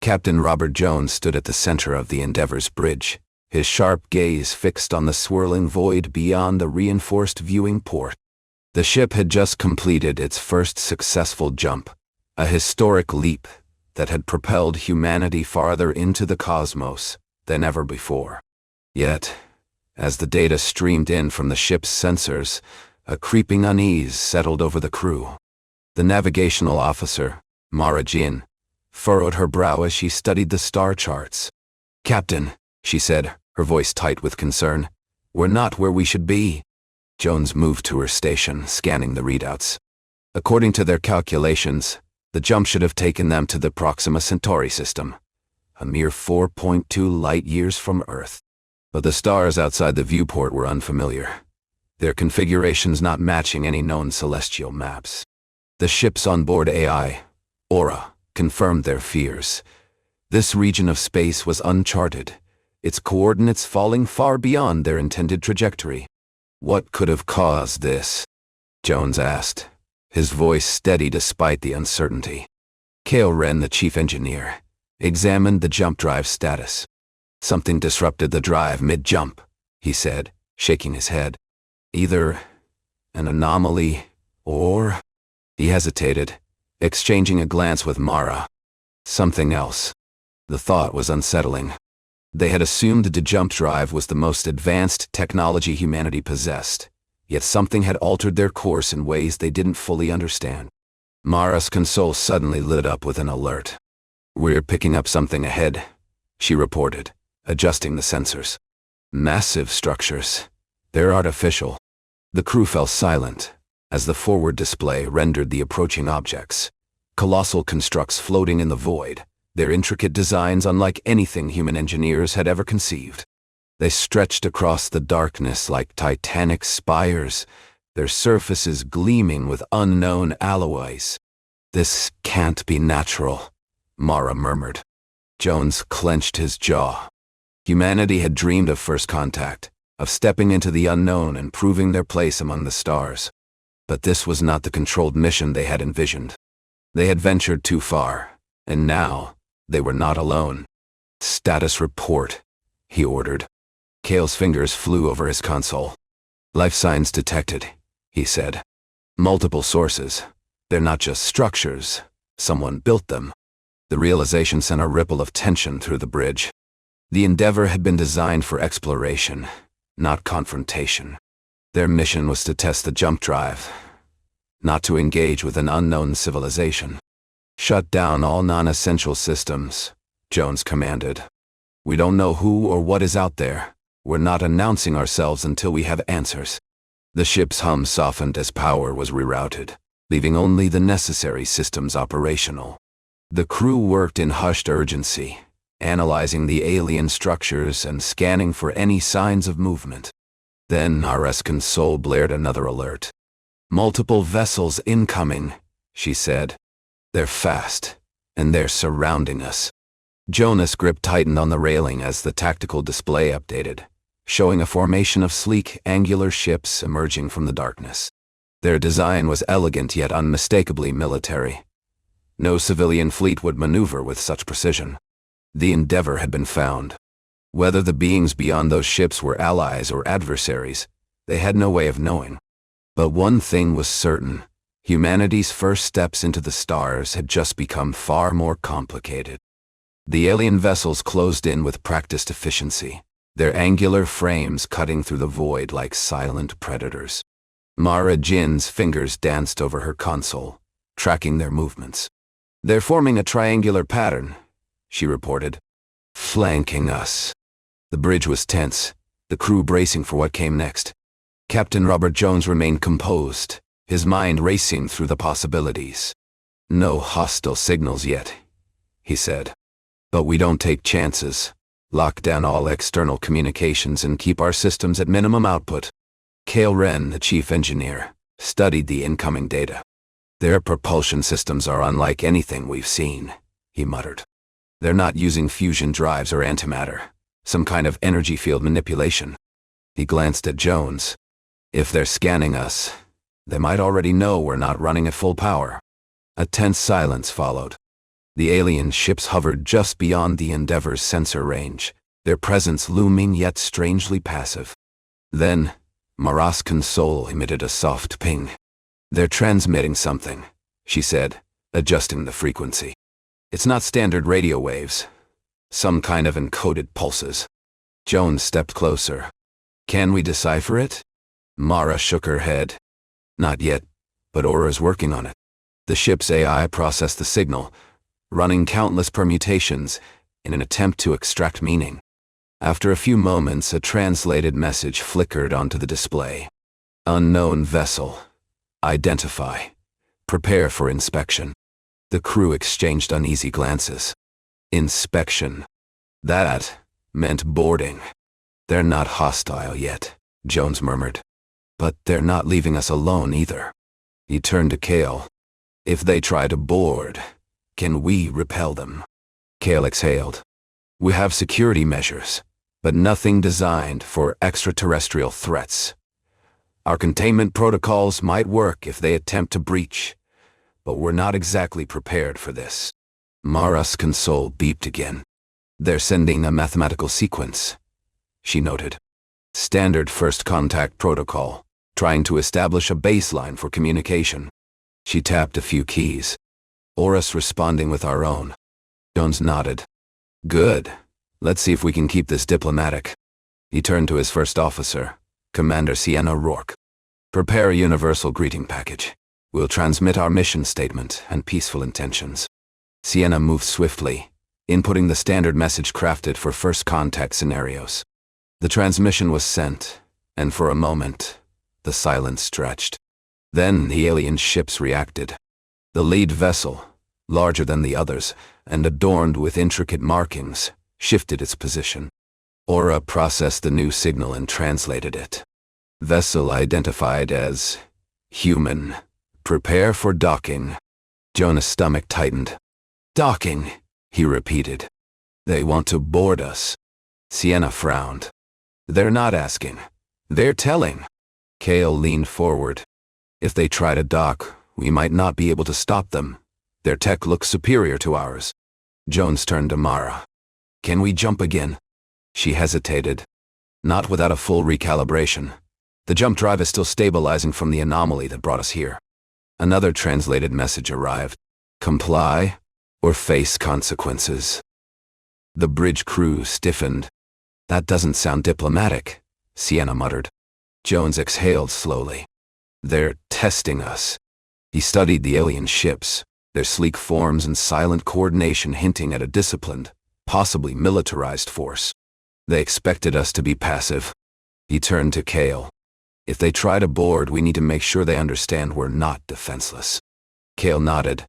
Captain Robert Jones stood at the center of the Endeavor's bridge, his sharp gaze fixed on the swirling void beyond the reinforced viewing port. The ship had just completed its first successful jump, a historic leap that had propelled humanity farther into the cosmos than ever before. Yet, as the data streamed in from the ship's sensors, a creeping unease settled over the crew. The navigational officer, Mara Jin, furrowed her brow as she studied the star charts. "Captain," she said, her voice tight with concern, "we're not where we should be." Jones moved to her station, scanning the readouts. According to their calculations, the jump should have taken them to the Proxima Centauri system, a mere 4.2 light-years from Earth. But the stars outside the viewport were unfamiliar, their configurations not matching any known celestial maps. The ship's onboard AI, Aura, confirmed their fears. This region of space was uncharted, its coordinates falling far beyond their intended trajectory. "What could have caused this?" Jones asked, his voice steady despite the uncertainty. Cale Wren, the chief engineer, examined the jump drive status. "Something disrupted the drive mid-jump," he said, shaking his head. "Either an anomaly or—" He hesitated, exchanging a glance with Mara. "Something else." The thought was unsettling. They had assumed the jump drive was the most advanced technology humanity possessed, yet something had altered their course in ways they didn't fully understand. Mara's console suddenly lit up with an alert. "We're picking up something ahead," she reported, adjusting the sensors. "Massive structures. They're artificial." The crew fell silent as the forward display rendered the approaching objects. Colossal constructs floating in the void, their intricate designs unlike anything human engineers had ever conceived. They stretched across the darkness like titanic spires, their surfaces gleaming with unknown alloys. "This can't be natural," Mara murmured. Jones clenched his jaw. Humanity had dreamed of first contact, of stepping into the unknown and proving their place among the stars. But this was not the controlled mission they had envisioned. They had ventured too far, and now they were not alone. "Status report," he ordered. Cale's fingers flew over his console. "Life signs detected," he said. "Multiple sources. They're not just structures. Someone built them." The realization sent a ripple of tension through the bridge. The Endeavor had been designed for exploration, not confrontation. Their mission was to test the jump drive, not to engage with an unknown civilization. "Shut down all non-essential systems," Jones commanded. "We don't know who or what is out there. We're not announcing ourselves until we have answers." The ship's hum softened as power was rerouted, leaving only the necessary systems operational. The crew worked in hushed urgency, analyzing the alien structures and scanning for any signs of movement. Then RS console blared another alert. "Multiple vessels incoming," she said. "They're fast, and they're surrounding us." Jonas' grip tightened on the railing as the tactical display updated, showing a formation of sleek, angular ships emerging from the darkness. Their design was elegant yet unmistakably military. No civilian fleet would maneuver with such precision. The Endeavor had been found. Whether the beings beyond those ships were allies or adversaries, they had no way of knowing. But one thing was certain: humanity's first steps into the stars had just become far more complicated. The alien vessels closed in with practiced efficiency, their angular frames cutting through the void like silent predators. Mara Jin's fingers danced over her console, tracking their movements. "They're forming a triangular pattern," she reported. "Flanking us." The bridge was tense, the crew bracing for what came next. Captain Robert Jones remained composed, his mind racing through the possibilities. "No hostile signals yet," he said. "But we don't take chances. Lock down all external communications and keep our systems at minimum output." Cale Wren, the chief engineer, studied the incoming data. "Their propulsion systems are unlike anything we've seen," he muttered. "They're not using fusion drives or antimatter, some kind of energy field manipulation." He glanced at Jones. "If they're scanning us, they might already know we're not running at full power." A tense silence followed. The alien ships hovered just beyond the Endeavor's sensor range, their presence looming yet strangely passive. Then, Mara's console emitted a soft ping. "They're transmitting something," she said, adjusting the frequency. "It's not standard radio waves. Some kind of encoded pulses." Jones stepped closer. "Can we decipher it?" Mara shook her head. "Not yet, but Aura's working on it." The ship's AI processed the signal, running countless permutations in an attempt to extract meaning. After a few moments, a translated message flickered onto the display. "Unknown vessel. Identify. Prepare for inspection." The crew exchanged uneasy glances. Inspection. That meant boarding. "They're not hostile yet," Jones murmured. "But they're not leaving us alone either." He turned to Kale. "If they try to board, can we repel them?" Kale exhaled. "We have security measures, but nothing designed for extraterrestrial threats. Our containment protocols might work if they attempt to breach, but we're not exactly prepared for this." Mara's console beeped again. "They're sending a mathematical sequence," she noted. "Standard first contact protocol, trying to establish a baseline for communication." She tapped a few keys. "Aura's responding with our own." Jones nodded. "Good. Let's see if we can keep this diplomatic." He turned to his first officer, Commander Sienna Rourke. "Prepare a universal greeting package. We'll transmit our mission statement and peaceful intentions." Sienna moved swiftly, inputting the standard message crafted for first contact scenarios. The transmission was sent, and for a moment, the silence stretched. Then the alien ships reacted. The lead vessel, larger than the others and adorned with intricate markings, shifted its position. Aura processed the new signal and translated it. Vessel identified as human. Prepare for docking. Jonah's stomach tightened. "Docking," he repeated. "They want to board us." Sienna frowned. "They're not asking. They're telling." Kale leaned forward. "If they try to dock, we might not be able to stop them. Their tech looks superior to ours." Jones turned to Mara. "Can we jump again?" She hesitated. "Not without a full recalibration. The jump drive is still stabilizing from the anomaly that brought us here." Another translated message arrived. "Comply or face consequences." The bridge crew stiffened. "That doesn't sound diplomatic," Sienna muttered. Jones exhaled slowly. "They're testing us." He studied the alien ships, their sleek forms and silent coordination hinting at a disciplined, possibly militarized force. "They expected us to be passive." He turned to Kale. "If they try to board, we need to make sure they understand we're not defenseless." Kale nodded.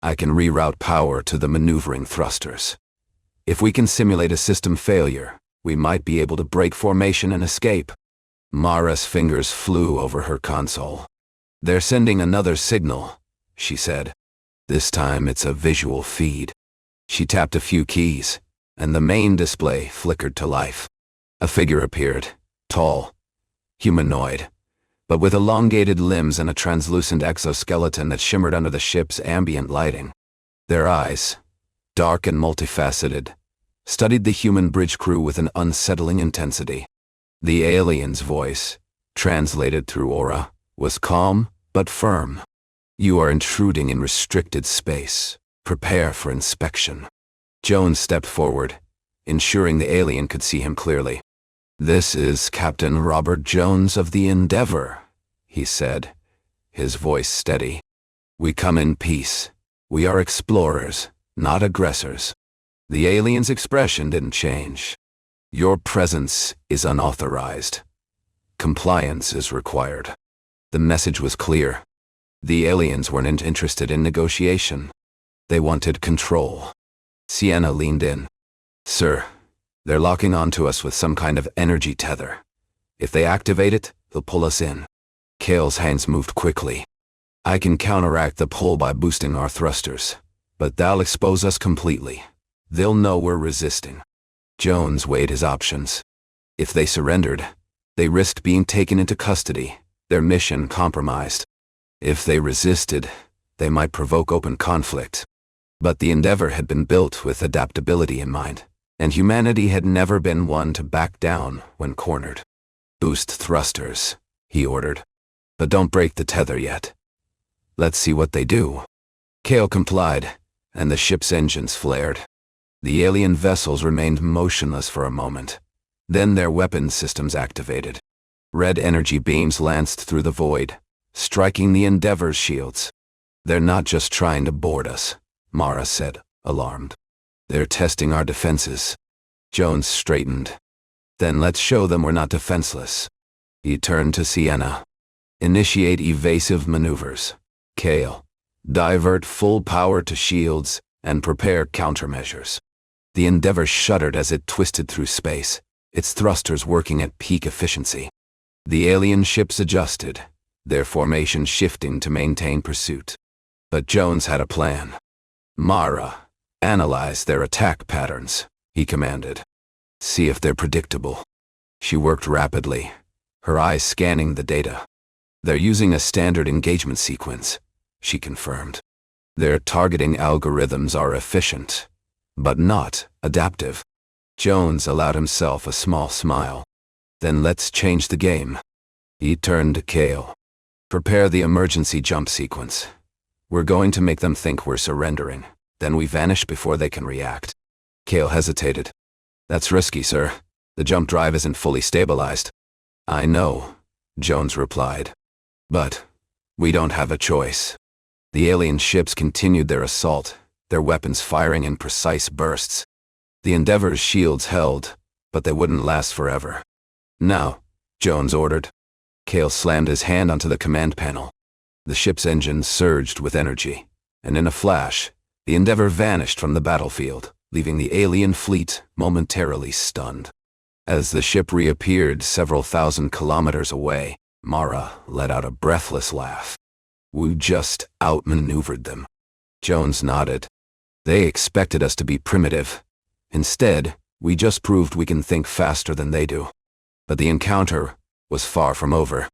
"I can reroute power to the maneuvering thrusters. If we can simulate a system failure, we might be able to break formation and escape." Mara's fingers flew over her console. "They're sending another signal," she said. "This time it's a visual feed." She tapped a few keys, and the main display flickered to life. A figure appeared, tall, humanoid, but with elongated limbs and a translucent exoskeleton that shimmered under the ship's ambient lighting. Their eyes, dark and multifaceted, studied the human bridge crew with an unsettling intensity. The alien's voice, translated through Aura, was calm but firm. "You are intruding in restricted space. Prepare for inspection." Jones stepped forward, ensuring the alien could see him clearly. "This is Captain Robert Jones of the Endeavor," he said, his voice steady. "We come in peace. We are explorers, not aggressors." The alien's expression didn't change. "Your presence is unauthorized. Compliance is required." The message was clear. The aliens weren't interested in negotiation. They wanted control. Sienna leaned in. "Sir, they're locking onto us with some kind of energy tether. If they activate it, they'll pull us in." Kale's hands moved quickly. "I can counteract the pull by boosting our thrusters, but that'll expose us completely. They'll know we're resisting." Jones weighed his options. If they surrendered, they risked being taken into custody, their mission compromised. If they resisted, they might provoke open conflict. But the Endeavor had been built with adaptability in mind, and humanity had never been one to back down when cornered. "Boost thrusters," he ordered. "But don't break the tether yet. Let's see what they do." Kale complied, and the ship's engines flared. The alien vessels remained motionless for a moment. Then their weapons systems activated. Red energy beams lanced through the void, striking the Endeavor's shields. "They're not just trying to board us," Mara said, alarmed. "They're testing our defenses." Jones straightened. "Then let's show them we're not defenseless." He turned to Sienna. "Initiate evasive maneuvers. Kale, divert full power to shields and prepare countermeasures." The Endeavor shuddered as it twisted through space, its thrusters working at peak efficiency. The alien ships adjusted, their formation shifting to maintain pursuit. But Jones had a plan. "Mara, analyze their attack patterns," he commanded. "See if they're predictable." She worked rapidly, her eyes scanning the data. "They're using a standard engagement sequence," she confirmed. "Their targeting algorithms are efficient, but not adaptive." Jones allowed himself a small smile. "Then let's change the game." He turned to Kale. "Prepare the emergency jump sequence. We're going to make them think we're surrendering. Then we vanish before they can react." Kale hesitated. "That's risky, sir. The jump drive isn't fully stabilized." "I know," Jones replied. "But we don't have a choice." The alien ships continued their assault, their weapons firing in precise bursts. The Endeavor's shields held, but they wouldn't last forever. "Now," Jones ordered. Kale slammed his hand onto the command panel. The ship's engines surged with energy, and in a flash, the Endeavor vanished from the battlefield, leaving the alien fleet momentarily stunned. As the ship reappeared several thousand kilometers away, Mara let out a breathless laugh. "We just outmaneuvered them." Jones nodded. "They expected us to be primitive. Instead, we just proved we can think faster than they do." But the encounter was far from over.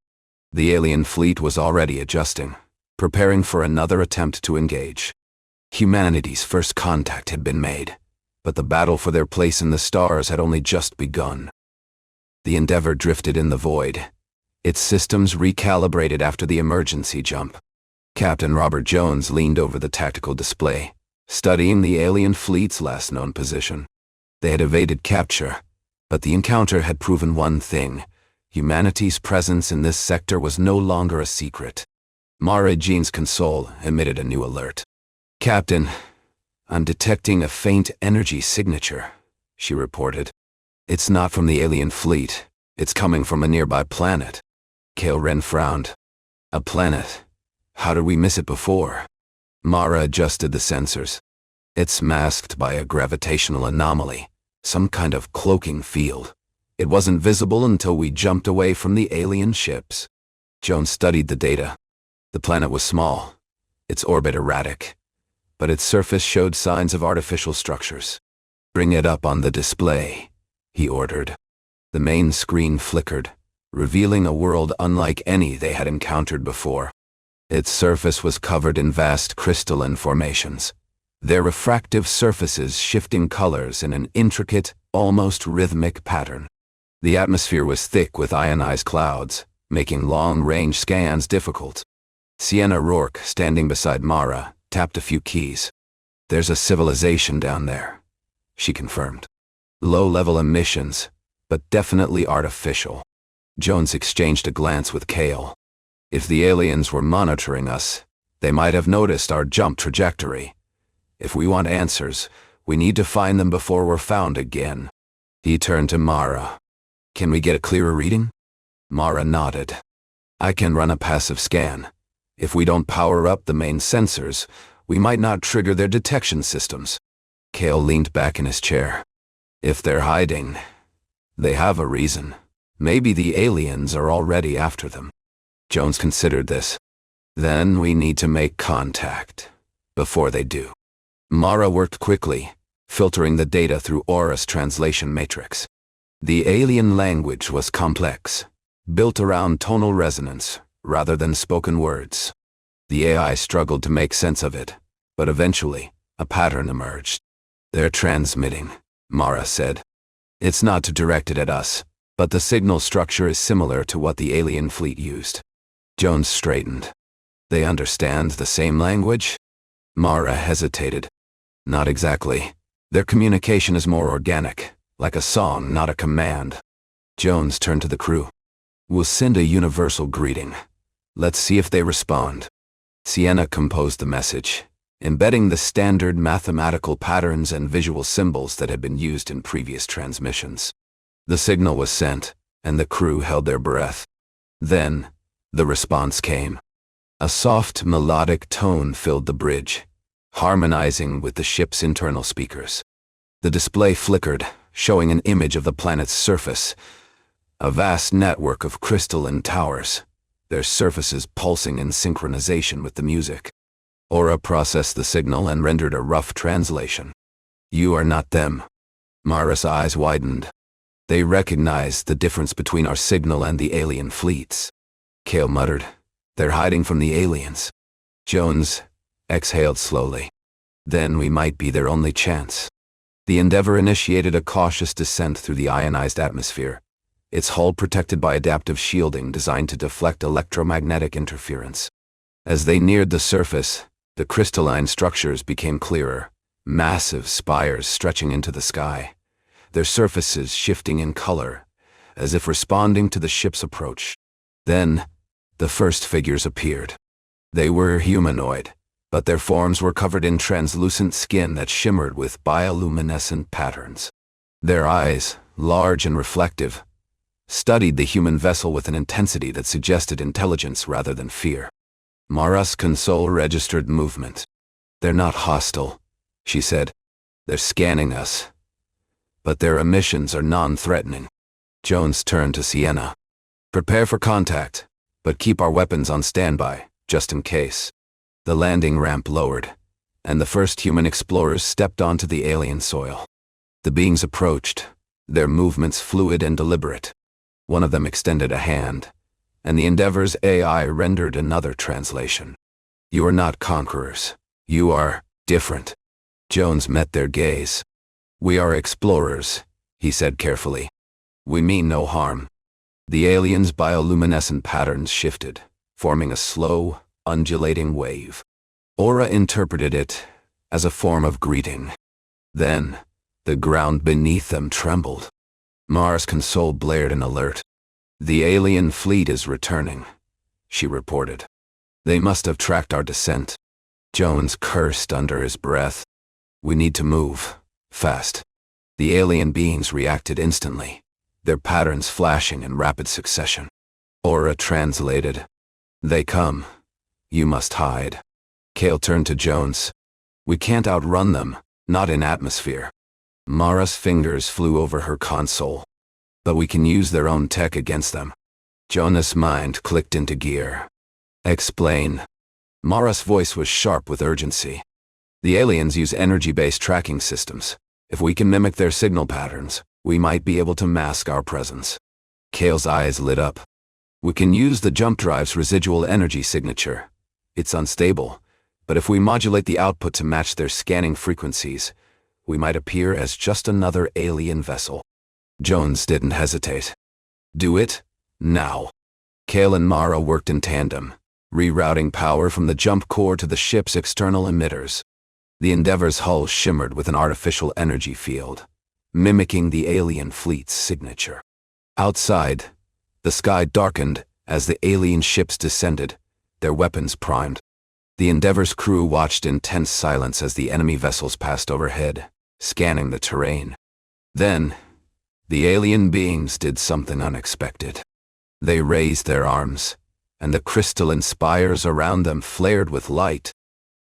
The alien fleet was already adjusting, preparing for another attempt to engage. Humanity's first contact had been made, but the battle for their place in the stars had only just begun. The Endeavor drifted in the void, its systems recalibrated after the emergency jump. Captain Robert Jones leaned over the tactical display, studying the alien fleet's last known position. They had evaded capture, but the encounter had proven one thing: humanity's presence in this sector was no longer a secret. Mara Jean's console emitted a new alert. "Captain, I'm detecting a faint energy signature," she reported. "It's not from the alien fleet. It's coming from a nearby planet." Kale Ren frowned. "A planet? How did we miss it before?" Mara adjusted the sensors. "It's masked by a gravitational anomaly, some kind of cloaking field. It wasn't visible until we jumped away from the alien ships." Jones studied the data. The planet was small, its orbit erratic, but its surface showed signs of artificial structures. "Bring it up on the display," he ordered. The main screen flickered, revealing a world unlike any they had encountered before. Its surface was covered in vast crystalline formations, their refractive surfaces shifting colors in an intricate, almost rhythmic pattern. The atmosphere was thick with ionized clouds, making long-range scans difficult. Sienna Rourke, standing beside Mara, tapped a few keys. "There's a civilization down there," she confirmed. "Low-level emissions, but definitely artificial." Jones exchanged a glance with Kale. "If the aliens were monitoring us, they might have noticed our jump trajectory. If we want answers, we need to find them before we're found again." He turned to Mara. "Can we get a clearer reading?" Mara nodded. "I can run a passive scan. If we don't power up the main sensors, we might not trigger their detection systems." Kale leaned back in his chair. "If they're hiding, they have a reason. Maybe the aliens are already after them." Jones considered this. "Then we need to make contact before they do." Mara worked quickly, filtering the data through Aura's translation matrix. The alien language was complex, built around tonal resonance rather than spoken words. The AI struggled to make sense of it, but eventually, A pattern emerged. "They're transmitting," Mara said. "It's not directed at us, but the signal structure is similar to what the alien fleet used." Jones straightened. "They understand the same language?" Mara hesitated. "Not exactly. Their communication is more organic, like a song, not a command." Jones turned to the crew. "We'll send a universal greeting. Let's see if they respond." Sienna composed the message, embedding the standard mathematical patterns and visual symbols that had been used in previous transmissions. The signal was sent, and the crew held their breath. Then, the response came. A soft, melodic tone filled the bridge, harmonizing with the ship's internal speakers. The display flickered, showing an image of the planet's surface, a vast network of crystalline towers, their surfaces pulsing in synchronization with the music. Aura processed the signal and rendered a rough translation. "You are not them." Mara's eyes widened. "They recognized the difference between our signal and the alien fleets." Kale muttered, "They're hiding from the aliens." Jones exhaled slowly. "Then we might be their only chance." The Endeavour initiated a cautious descent through the ionized atmosphere, its hull protected by adaptive shielding designed to deflect electromagnetic interference. As they neared the surface, the crystalline structures became clearer, massive spires stretching into the sky, their surfaces shifting in color, as if responding to the ship's approach. Then, the first figures appeared. They were humanoid, but their forms were covered in translucent skin that shimmered with bioluminescent patterns. Their eyes, large and reflective, studied the human vessel with an intensity that suggested intelligence rather than fear. Mara's console registered movement. "They're not hostile," she said. "They're scanning us. But their emissions are non-threatening." Jones turned to Sienna. "Prepare for contact, but keep our weapons on standby, just in case." The landing ramp lowered, and the first human explorers stepped onto the alien soil. The beings approached, their movements fluid and deliberate. One of them extended a hand, and the Endeavor's AI rendered another translation. "You are not conquerors. You are different." Jones met their gaze. "We are explorers," he said carefully. "We mean no harm." The alien's bioluminescent patterns shifted, forming a slow, undulating wave. Aura interpreted it as a form of greeting. Then, the ground beneath them trembled. Mara's console blared an alert. "The alien fleet is returning," she reported. "They must have tracked our descent." Jones cursed under his breath. "We need to move, fast." The alien beings reacted instantly, their patterns flashing in rapid succession. Aura translated. "They come. You must hide." Kale turned to Jones. "We can't outrun them, not in atmosphere." Mara's fingers flew over her console. "But we can use their own tech against them." Jonas' mind clicked into gear. "Explain." Mara's voice was sharp with urgency. "The aliens use energy-based tracking systems. If we can mimic their signal patterns, we might be able to mask our presence." Kale's eyes lit up. "We can use the jump drive's residual energy signature. It's unstable, but if we modulate the output to match their scanning frequencies, we might appear as just another alien vessel." Jones didn't hesitate. "Do it, now." Kale and Mara worked in tandem, rerouting power from the jump core to the ship's external emitters. The Endeavor's hull shimmered with an artificial energy field, mimicking the alien fleet's signature. Outside, the sky darkened as the alien ships descended, their weapons primed. The Endeavor's crew watched in tense silence as the enemy vessels passed overhead, scanning the terrain. Then, the alien beings did something unexpected. They raised their arms, and the crystalline spires around them flared with light.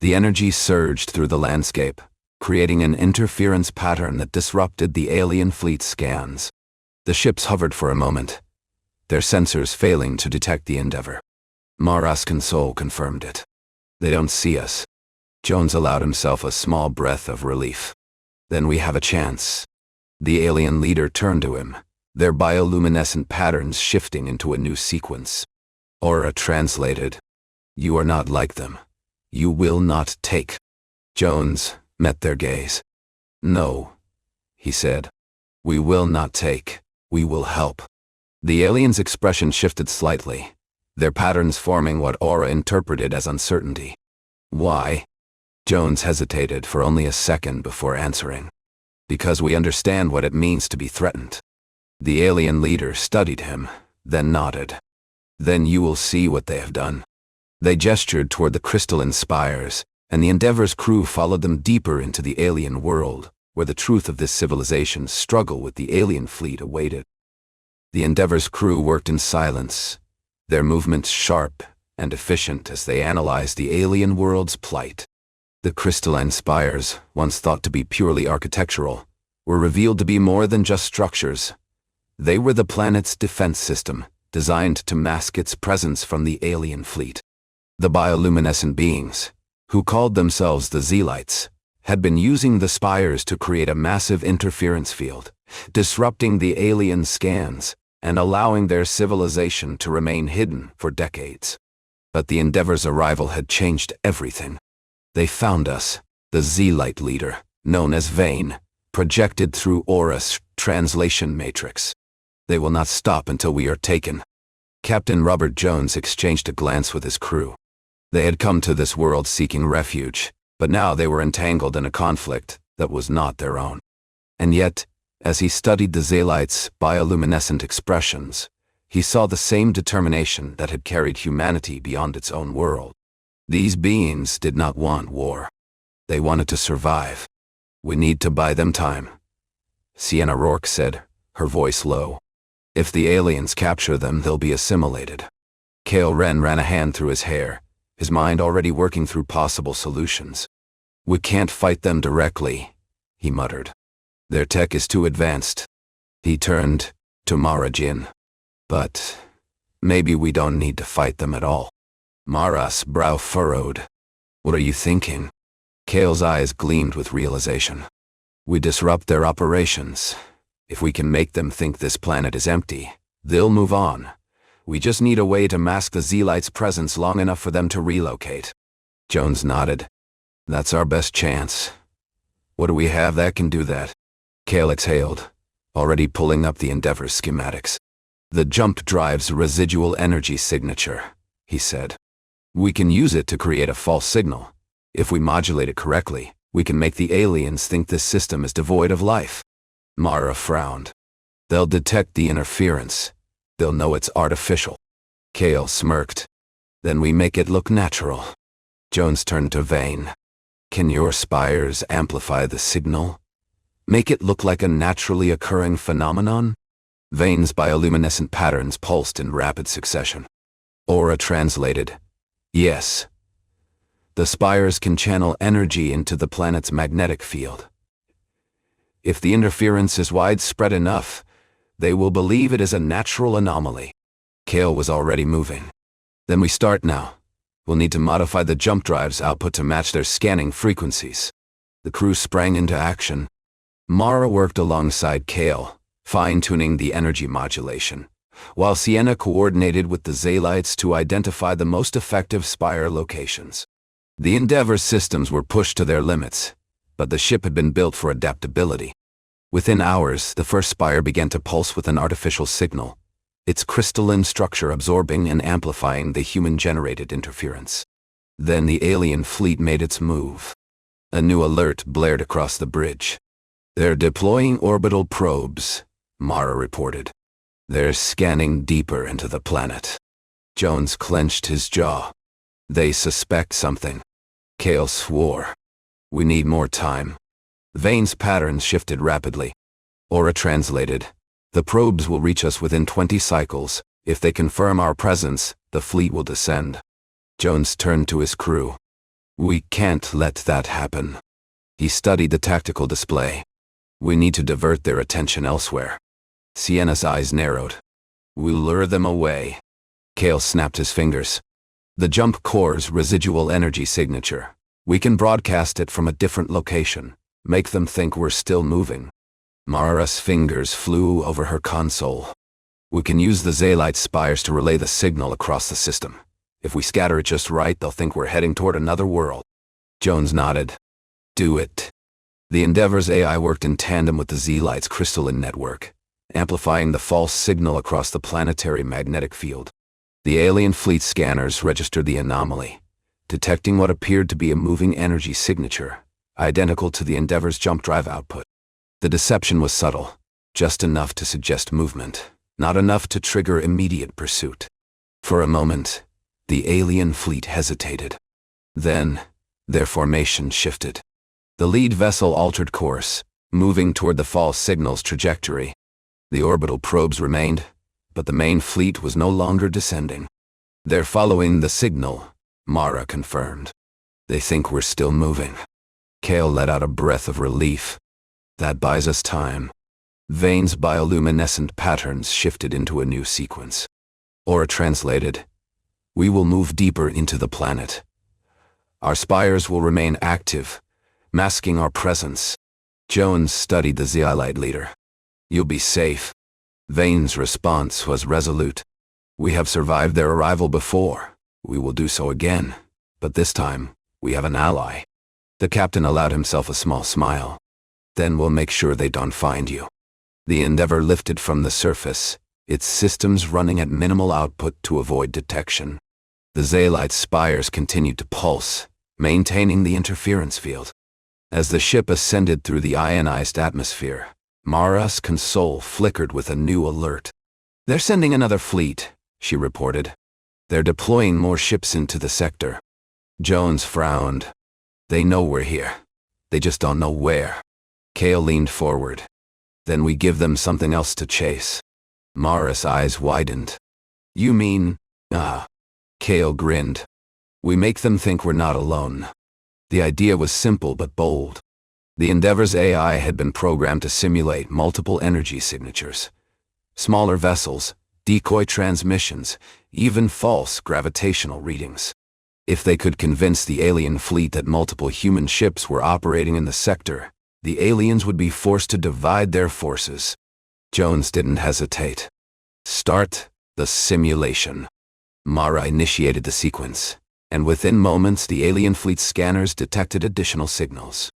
The energy surged through the landscape, creating an interference pattern that disrupted the alien fleet's scans. The ships hovered for a moment, their sensors failing to detect the Endeavor. Mara's console confirmed it. "They don't see us." Jones allowed himself a small breath of relief. "Then we have a chance." The alien leader turned to him, their bioluminescent patterns shifting into a new sequence. Aura translated. "You are not like them. You will not take." Jones, met their gaze. "No," he said. "We will not take. We will help." The alien's expression shifted slightly, their patterns forming what Aura interpreted as uncertainty. "Why?" Jones hesitated for only a second before answering. "Because we understand what it means to be threatened." The alien leader studied him, then nodded. "Then you will see what they have done." They gestured toward the crystalline spires, and the Endeavor's crew followed them deeper into the alien world, where the truth of this civilization's struggle with the alien fleet awaited. The Endeavor's crew worked in silence, their movements sharp and efficient as they analyzed the alien world's plight. The crystalline spires, once thought to be purely architectural, were revealed to be more than just structures. They were the planet's defense system, designed to mask its presence from the alien fleet. The bioluminescent beings, who called themselves the Zeylites, had been using the spires to create a massive interference field, disrupting the alien scans and allowing their civilization to remain hidden for decades. But the Endeavor's arrival had changed everything. They found us, the Zeylite leader, known as Vane, projected through Aura's translation matrix. They will not stop until we are taken. Captain Robert Jones exchanged a glance with his crew. They had come to this world seeking refuge, but now they were entangled in a conflict that was not their own. And yet, as he studied the Zeylites' bioluminescent expressions, he saw the same determination that had carried humanity beyond its own world. These beings did not want war. They wanted to survive. "We need to buy them time," Sienna Rourke said, her voice low. "If the aliens capture them, they'll be assimilated." Cale Wren ran a hand through his hair, his mind already working through possible solutions. "We can't fight them directly," he muttered. "Their tech is too advanced." He turned to Mara Jin. "But maybe we don't need to fight them at all." Mara's brow furrowed. "What are you thinking?" Cale's eyes gleamed with realization. "We disrupt their operations. If we can make them think this planet is empty, they'll move on. We just need a way to mask the Zeylites' presence long enough for them to relocate." Jones nodded. "That's our best chance. What do we have that can do that?" Cale exhaled, already pulling up the Endeavor's schematics. "The jump drive's residual energy signature," he said. "We can use it to create a false signal. If we modulate it correctly, we can make the aliens think this system is devoid of life." Mara frowned. "They'll detect the interference. They'll know it's artificial." Cale smirked. "Then we make it look natural." Jones turned to Vane. "Can your spires amplify the signal? Make it look like a naturally occurring phenomenon?" Vane's bioluminescent patterns pulsed in rapid succession. Aura translated. "Yes. The spires can channel energy into the planet's magnetic field. If the interference is widespread enough, they will believe it is a natural anomaly." Cale was already moving. "Then we start now. We'll need to modify the jump drive's output to match their scanning frequencies." The crew sprang into action. Mara worked alongside Cale, fine-tuning the energy modulation, while Sienna coordinated with the Zeylites to identify the most effective spire locations. The Endeavor's systems were pushed to their limits, but the ship had been built for adaptability. Within hours, the first spire began to pulse with an artificial signal, its crystalline structure absorbing and amplifying the human-generated interference. Then the alien fleet made its move. A new alert blared across the bridge. "They're deploying orbital probes," Mara reported. "They're scanning deeper into the planet." Jones clenched his jaw. "They suspect something." Cale swore. "We need more time." Vane's patterns shifted rapidly. Aura translated. "The probes will reach us within 20 cycles. If they confirm our presence, the fleet will descend." Jones turned to his crew. "We can't let that happen." He studied the tactical display. "We need to divert their attention elsewhere." Sienna's eyes narrowed. "We'll lure them away." Cale snapped his fingers. "The jump core's residual energy signature. We can broadcast it from a different location. Make them think we're still moving." Mara's fingers flew over her console. "We can use the Zeylites' spires to relay the signal across the system. If we scatter it just right, they'll think we're heading toward another world." Jones nodded. Do it. The Endeavor's AI worked in tandem with the Zeylites' crystalline network, amplifying the false signal across the planetary magnetic field. The alien fleet scanners registered the anomaly, detecting what appeared to be a moving energy signature, identical to the Endeavor's jump drive output. The deception was subtle, just enough to suggest movement, not enough to trigger immediate pursuit. For a moment, the alien fleet hesitated. Then, their formation shifted. The lead vessel altered course, moving toward the false signal's trajectory. The orbital probes remained, but the main fleet was no longer descending. "They're following the signal," Mara confirmed. "They think we're still moving." Kale let out a breath of relief. That buys us time. Vane's bioluminescent patterns shifted into a new sequence. Aura translated, "We will move deeper into the planet. Our spires will remain active, masking our presence." Jones studied the Zeyelite leader. "You'll be safe." Vane's response was resolute. "We have survived their arrival before. We will do so again, but this time, we have an ally." The captain allowed himself a small smile. "Then we'll make sure they don't find you." The Endeavor lifted from the surface, its systems running at minimal output to avoid detection. The Zeylites' spires continued to pulse, maintaining the interference field. As the ship ascended through the ionized atmosphere, Mara's console flickered with a new alert. "They're sending another fleet," she reported. "They're deploying more ships into the sector." Jones frowned. "They know we're here. They just don't know where." Kale leaned forward. "Then we give them something else to chase." Mara's eyes widened. "You mean, Kale grinned. "We make them think we're not alone." The idea was simple but bold. The Endeavor's AI had been programmed to simulate multiple energy signatures. Smaller vessels, decoy transmissions, even false gravitational readings. If they could convince the alien fleet that multiple human ships were operating in the sector, the aliens would be forced to divide their forces. Jones didn't hesitate. "Start the simulation." Mara initiated the sequence, and within moments the alien fleet scanners detected additional signals.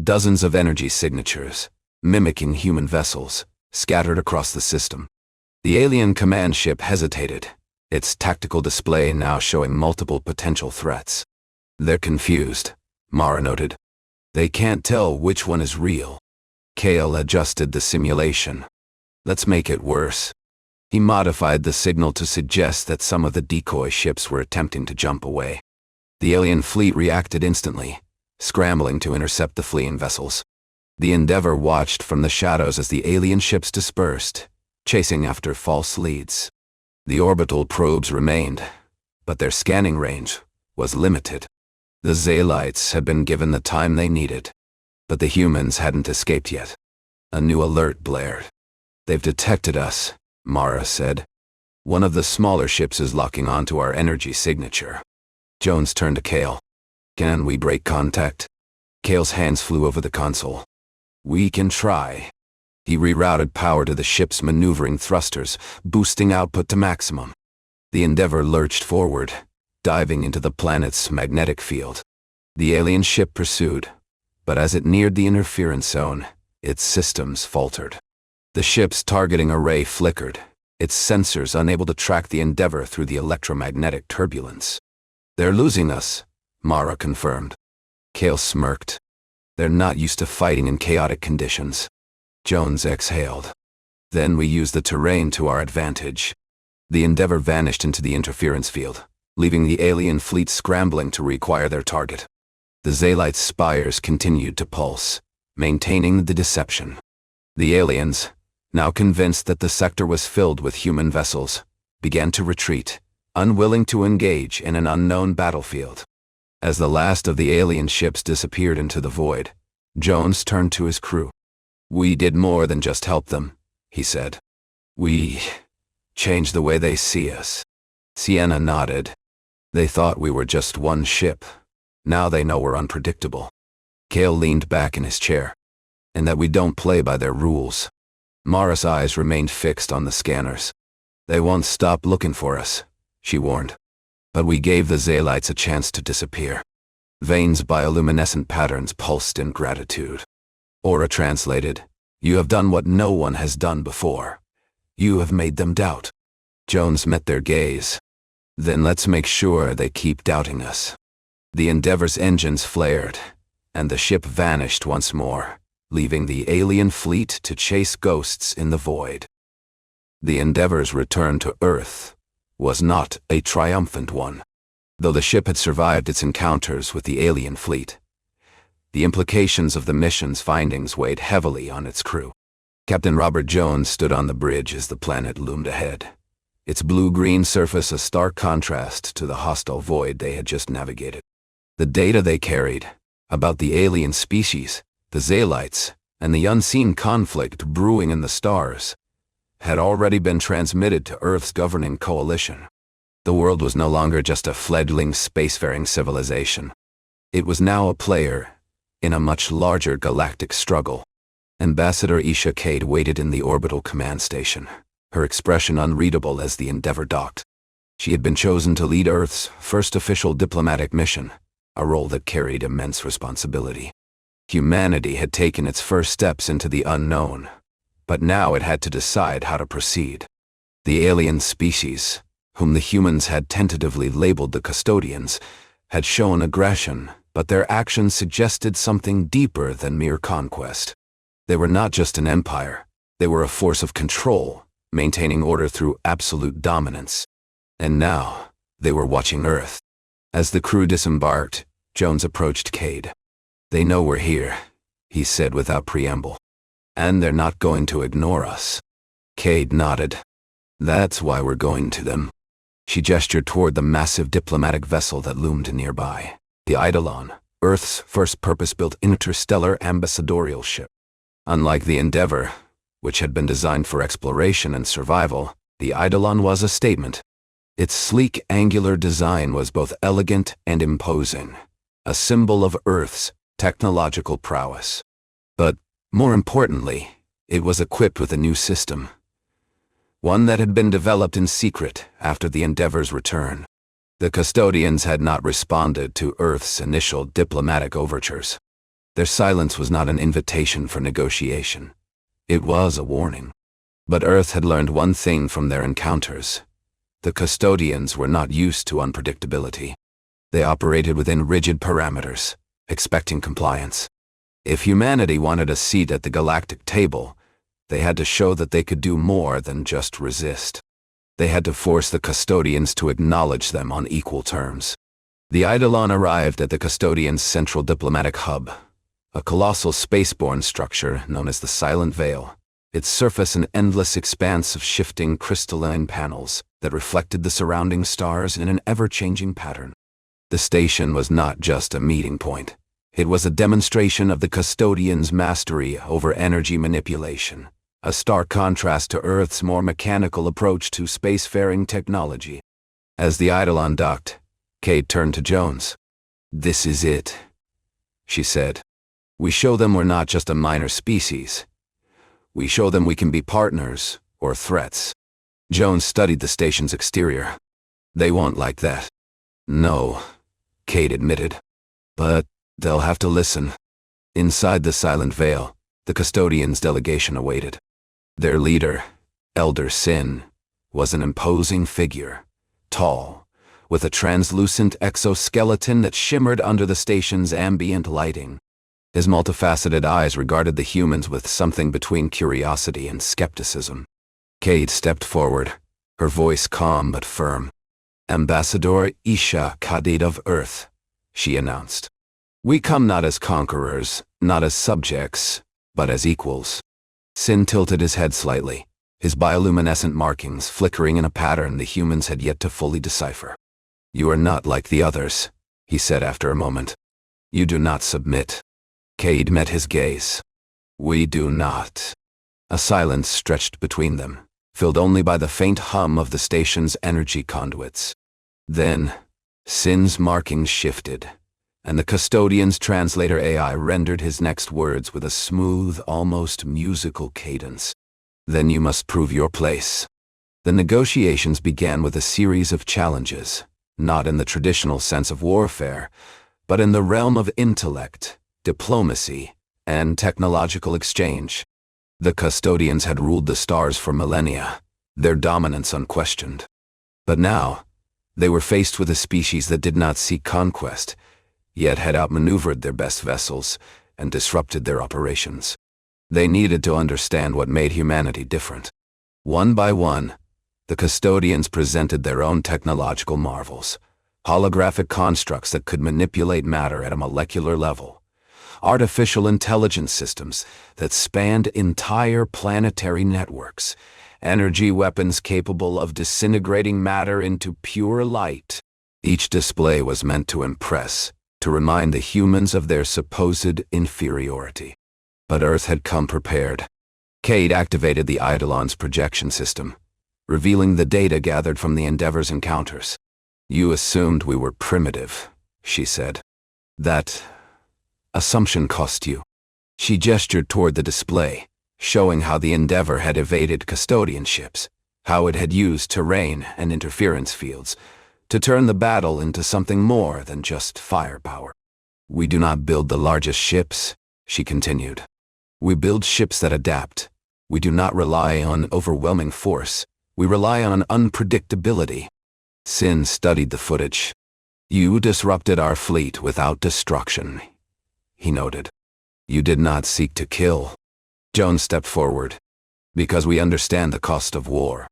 Dozens of energy signatures, mimicking human vessels, scattered across the system. The alien command ship hesitated, its tactical display now showing multiple potential threats. "They're confused," Mara noted. "They can't tell which one is real." Kale adjusted the simulation. "Let's make it worse." He modified the signal to suggest that some of the decoy ships were attempting to jump away. The alien fleet reacted instantly, scrambling to intercept the fleeing vessels. The Endeavor watched from the shadows as the alien ships dispersed, chasing after false leads. The orbital probes remained, but their scanning range was limited. The Zeylites had been given the time they needed, but the humans hadn't escaped yet. A new alert blared. "They've detected us," Mara said. "One of the smaller ships is locking onto our energy signature." Jones turned to Kale. "Can we break contact?" Kale's hands flew over the console. "We can try." He rerouted power to the ship's maneuvering thrusters, boosting output to maximum. The Endeavor lurched forward, diving into the planet's magnetic field. The alien ship pursued, but as it neared the interference zone, its systems faltered. The ship's targeting array flickered, its sensors unable to track the Endeavor through the electromagnetic turbulence. "They're losing us," Mara confirmed. Kale smirked. "They're not used to fighting in chaotic conditions." Jones exhaled. "Then we use the terrain to our advantage." The Endeavor vanished into the interference field, leaving the alien fleet scrambling to reacquire their target. The Zeylites' spires continued to pulse, maintaining the deception. The aliens, now convinced that the sector was filled with human vessels, began to retreat, unwilling to engage in an unknown battlefield. As the last of the alien ships disappeared into the void, Jones turned to his crew. "We did more than just help them," he said. "We changed the way they see us." Sienna nodded. "They thought we were just one ship. Now they know we're unpredictable." Kale leaned back in his chair. "And that we don't play by their rules." Mara's eyes remained fixed on the scanners. "They won't stop looking for us," she warned. "But we gave the Zeylites a chance to disappear." Veins' bioluminescent patterns pulsed in gratitude. Aura translated, "You have done what no one has done before. You have made them doubt." Jones met their gaze. "Then let's make sure they keep doubting us." The Endeavor's engines flared, and the ship vanished once more, leaving the alien fleet to chase ghosts in the void. The Endeavor's return to Earth was not a triumphant one. Though the ship had survived its encounters with the alien fleet, the implications of the mission's findings weighed heavily on its crew. Captain Robert Jones stood on the bridge as the planet loomed ahead, its blue-green surface a stark contrast to the hostile void they had just navigated. The data they carried about the alien species, the Zeylites, and the unseen conflict brewing in the stars had already been transmitted to Earth's governing coalition. The world was no longer just a fledgling spacefaring civilization. It was now a player in a much larger galactic struggle. Ambassador Kade waited in the orbital command station, her expression unreadable as the Endeavor docked. She had been chosen to lead Earth's first official diplomatic mission, a role that carried immense responsibility. Humanity had taken its first steps into the unknown, but now it had to decide how to proceed. The alien species, whom the humans had tentatively labeled the Custodians, had shown aggression, but their actions suggested something deeper than mere conquest. They were not just an empire, they were a force of control, maintaining order through absolute dominance. And now, they were watching Earth. As the crew disembarked, Jones approached Kade. "They know we're here," he said without preamble. "And they're not going to ignore us." Kade nodded. "That's why we're going to them." She gestured toward the massive diplomatic vessel that loomed nearby, the Eidolon, Earth's first purpose-built interstellar ambassadorial ship. Unlike the Endeavor, which had been designed for exploration and survival, the Eidolon was a statement. Its sleek, angular design was both elegant and imposing, a symbol of Earth's technological prowess. But, more importantly, it was equipped with a new system, one that had been developed in secret after the Endeavor's return. The Custodians had not responded to Earth's initial diplomatic overtures. Their silence was not an invitation for negotiation. It was a warning. But Earth had learned one thing from their encounters. The Custodians were not used to unpredictability. They operated within rigid parameters, expecting compliance. If humanity wanted a seat at the galactic table, they had to show that they could do more than just resist. They had to force the Custodians to acknowledge them on equal terms. The Eidolon arrived at the Custodians' central diplomatic hub, a colossal spaceborne structure known as the Silent Veil, its surface an endless expanse of shifting crystalline panels that reflected the surrounding stars in an ever-changing pattern. The station was not just a meeting point. It was a demonstration of the Custodians' mastery over energy manipulation, a stark contrast to Earth's more mechanical approach to spacefaring technology. As the Eidolon docked, Kade turned to Jones. "This is it," she said. "We show them we're not just a minor species. We show them we can be partners or threats." Jones studied the station's exterior. "They won't like that." "No," Kade admitted. "But they'll have to listen." Inside the Silent Veil, the Custodians' delegation awaited. Their leader, Elder Sin, was an imposing figure, tall, with a translucent exoskeleton that shimmered under the station's ambient lighting. His multifaceted eyes regarded the humans with something between curiosity and skepticism. Kade stepped forward, her voice calm but firm. "Ambassador Kade of Earth," she announced. "We come not as conquerors, not as subjects, but as equals." Sin tilted his head slightly, his bioluminescent markings flickering in a pattern the humans had yet to fully decipher. "You are not like the others," he said after a moment. "You do not submit." Kade met his gaze. "We do not." A silence stretched between them, filled only by the faint hum of the station's energy conduits. Then, Sin's markings shifted, and the Custodian's translator AI rendered his next words with a smooth, almost musical cadence. "Then you must prove your place." The negotiations began with a series of challenges, not in the traditional sense of warfare, but in the realm of intellect, diplomacy, and technological exchange. The Custodians had ruled the stars for millennia, their dominance unquestioned. But now, they were faced with a species that did not seek conquest, yet had outmaneuvered their best vessels and disrupted their operations. They needed to understand what made humanity different. One by one, the Custodians presented their own technological marvels, holographic constructs that could manipulate matter at a molecular level, artificial intelligence systems that spanned entire planetary networks, energy weapons capable of disintegrating matter into pure light. Each display was meant to impress, to remind the humans of their supposed inferiority. But Earth had come prepared. Kade activated the Eidolon's projection system, revealing the data gathered from the Endeavor's encounters. "You assumed we were primitive," she said. "That assumption cost you." She gestured toward the display, showing how the Endeavor had evaded Custodian ships, how it had used terrain and interference fields to turn the battle into something more than just firepower. "We do not build the largest ships," she continued. "We build ships that adapt. We do not rely on overwhelming force. We rely on unpredictability." Sin studied the footage. "You disrupted our fleet without destruction," he noted. "You did not seek to kill." Jones stepped forward. "Because we understand the cost of war."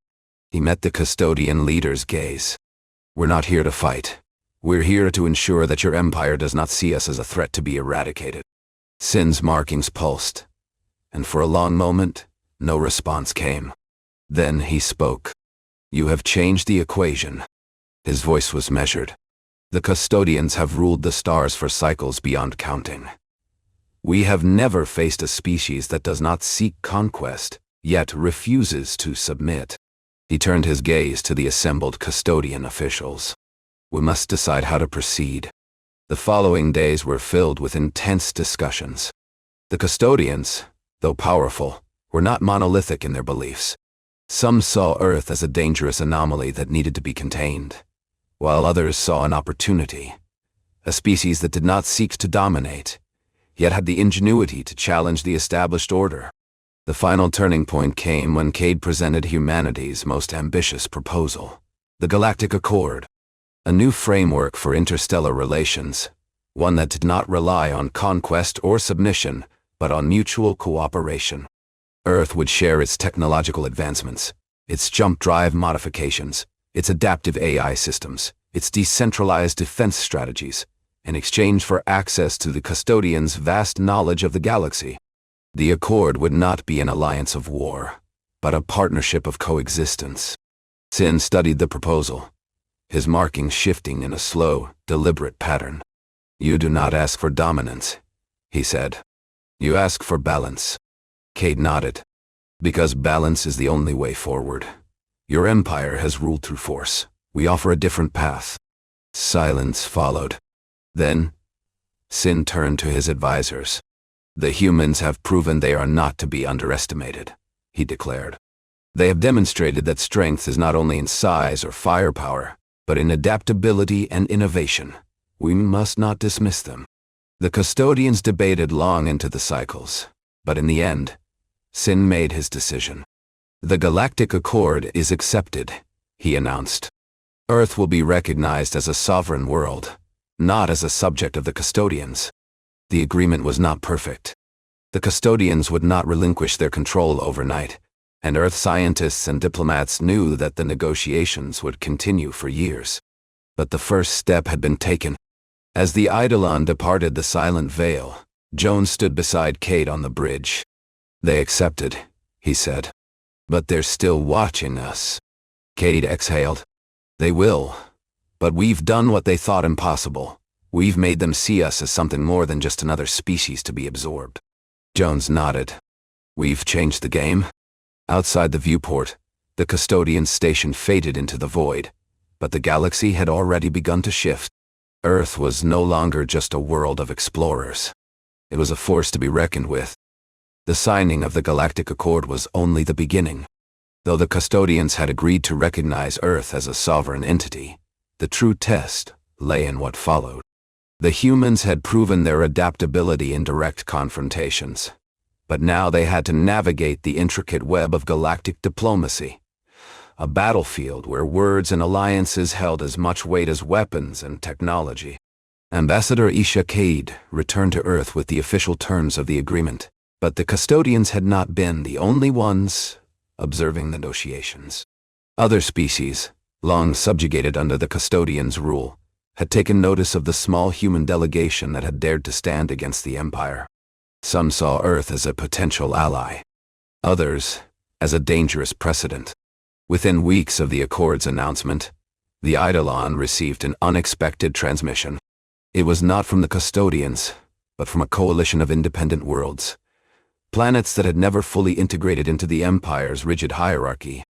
He met the Custodian leader's gaze. "We're not here to fight. We're here to ensure that your empire does not see us as a threat to be eradicated." Sin's markings pulsed, and for a long moment, no response came. Then he spoke. "You have changed the equation." His voice was measured. "The Custodians have ruled the stars for cycles beyond counting. We have never faced a species that does not seek conquest, yet refuses to submit." He turned his gaze to the assembled Custodian officials. "We must decide how to proceed." The following days were filled with intense discussions. The Custodians, though powerful, were not monolithic in their beliefs. Some saw Earth as a dangerous anomaly that needed to be contained, while others saw an opportunity, a species that did not seek to dominate, yet had the ingenuity to challenge the established order. The final turning point came when Kade presented humanity's most ambitious proposal, the Galactic Accord, a new framework for interstellar relations, one that did not rely on conquest or submission, but on mutual cooperation. Earth would share its technological advancements, its jump drive modifications, its adaptive AI systems, its decentralized defense strategies, in exchange for access to the Custodians' vast knowledge of the galaxy. The Accord would not be an alliance of war, but a partnership of coexistence. Sin studied the proposal, his markings shifting in a slow, deliberate pattern. "You do not ask for dominance," he said. "You ask for balance." Kade nodded. "Because balance is the only way forward. Your empire has ruled through force. We offer a different path." Silence followed. Then, Sin turned to his advisors. "The humans have proven they are not to be underestimated," he declared. "They have demonstrated that strength is not only in size or firepower, but in adaptability and innovation. We must not dismiss them." The Custodians debated long into the cycles, but in the end, Sin made his decision. "The Galactic Accord is accepted," he announced. "Earth will be recognized as a sovereign world, not as a subject of the Custodians." The agreement was not perfect. The Custodians would not relinquish their control overnight, and Earth scientists and diplomats knew that the negotiations would continue for years. But the first step had been taken. As the Eidolon departed the silent veil, Jones stood beside Kade on the bridge. "They accepted," he said. "But they're still watching us." Kade exhaled. "They will. But we've done what they thought impossible. We've made them see us as something more than just another species to be absorbed." Jones nodded. "We've changed the game." Outside the viewport, the Custodian station faded into the void, but the galaxy had already begun to shift. Earth was no longer just a world of explorers. It was a force to be reckoned with. The signing of the Galactic Accord was only the beginning. Though the Custodians had agreed to recognize Earth as a sovereign entity, the true test lay in what followed. The humans had proven their adaptability in direct confrontations, but now they had to navigate the intricate web of galactic diplomacy, a battlefield where words and alliances held as much weight as weapons and technology. Ambassador Kade returned to Earth with the official terms of the agreement, but the Custodians had not been the only ones observing the negotiations. Other species, long subjugated under the Custodians' rule, had taken notice of the small human delegation that had dared to stand against the Empire. Some saw Earth as a potential ally, others as a dangerous precedent. Within weeks of the Accord's announcement, the Eidolon received an unexpected transmission. It was not from the Custodians, but from a coalition of independent worlds, planets that had never fully integrated into the Empire's rigid hierarchy.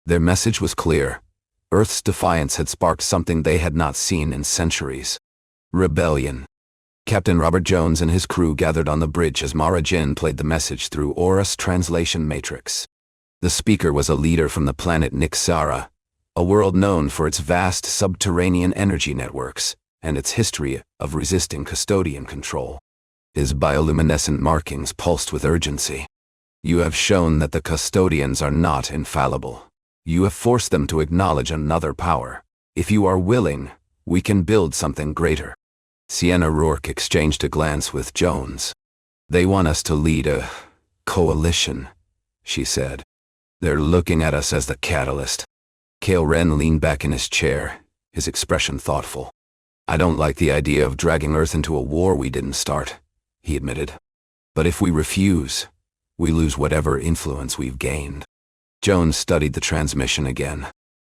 Their message was clear. Earth's defiance had sparked something they had not seen in centuries. Rebellion. Captain Robert Jones and his crew gathered on the bridge as Mara Jin played the message through Aura's translation matrix. The speaker was a leader from the planet Nixara, a world known for its vast subterranean energy networks and its history of resisting Custodian control. His bioluminescent markings pulsed with urgency. "You have shown that the Custodians are not infallible. You have forced them to acknowledge another power. If you are willing, we can build something greater." Sienna Rourke exchanged a glance with Jones. "They want us to lead a coalition," she said. "They're looking at us as the catalyst." Kale Ren leaned back in his chair, his expression thoughtful. "I don't like the idea of dragging Earth into a war we didn't start," he admitted. "But if we refuse, we lose whatever influence we've gained." Jones studied the transmission again.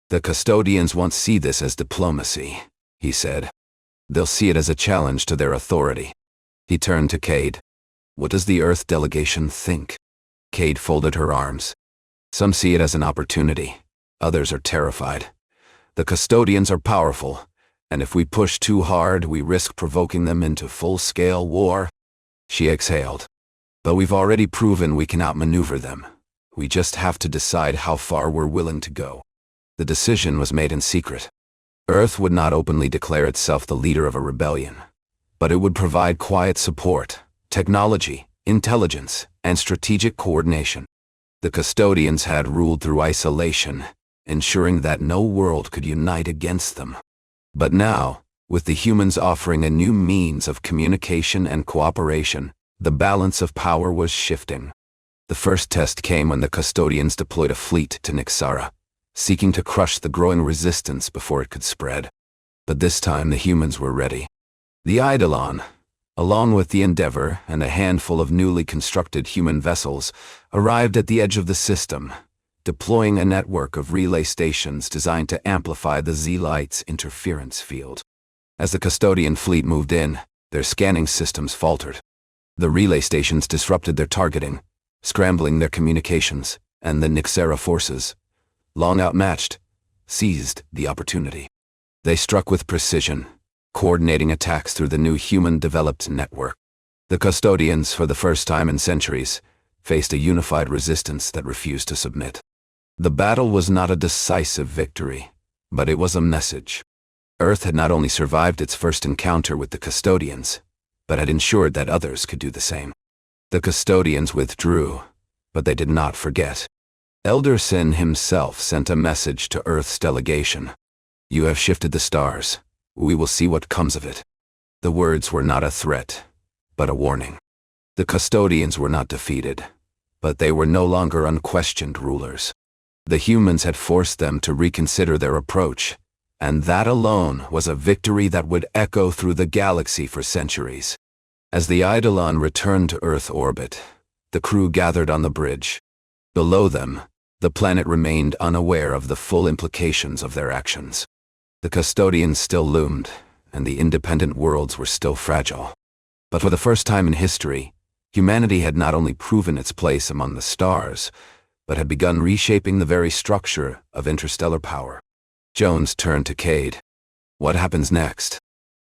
"The Custodians won't see this as diplomacy," he said. "They'll see it as a challenge to their authority." He turned to Kade. "What does the Earth delegation think?" Kade folded her arms. "Some see it as an opportunity. Others are terrified. The Custodians are powerful, and if we push too hard, we risk provoking them into full-scale war." She exhaled. "But we've already proven we can outmaneuver them. We just have to decide how far we're willing to go." The decision was made in secret. Earth would not openly declare itself the leader of a rebellion, but it would provide quiet support, technology, intelligence, and strategic coordination. The Custodians had ruled through isolation, ensuring that no world could unite against them. But now, with the humans offering a new means of communication and cooperation, the balance of power was shifting. The first test came when the Custodians deployed a fleet to Nixara, seeking to crush the growing resistance before it could spread. But this time the humans were ready. The Eidolon, along with the Endeavor and a handful of newly constructed human vessels, arrived at the edge of the system, deploying a network of relay stations designed to amplify the Zeylites' interference field. As the Custodian fleet moved in, their scanning systems faltered. The relay stations disrupted their targeting, scrambling their communications, and the Nixara forces, long outmatched, seized the opportunity. They struck with precision, coordinating attacks through the new human-developed network. The Custodians, for the first time in centuries, faced a unified resistance that refused to submit. The battle was not a decisive victory, but it was a message. Earth had not only survived its first encounter with the Custodians, but had ensured that others could do the same. The Custodians withdrew, but they did not forget. Elder Sin himself sent a message to Earth's delegation. "You have shifted the stars. We will see what comes of it." The words were not a threat, but a warning. The Custodians were not defeated, but they were no longer unquestioned rulers. The humans had forced them to reconsider their approach, and that alone was a victory that would echo through the galaxy for centuries. As the Eidolon returned to Earth orbit, the crew gathered on the bridge. Below them, the planet remained unaware of the full implications of their actions. The Custodians still loomed, and the independent worlds were still fragile. But for the first time in history, humanity had not only proven its place among the stars, but had begun reshaping the very structure of interstellar power. Jones turned to Kade. "What happens next?"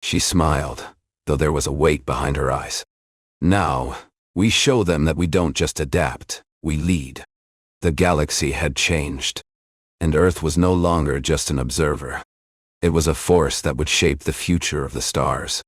She smiled, though there was a weight behind her eyes. "Now, we show them that we don't just adapt, we lead." The galaxy had changed, and Earth was no longer just an observer. It was a force that would shape the future of the stars.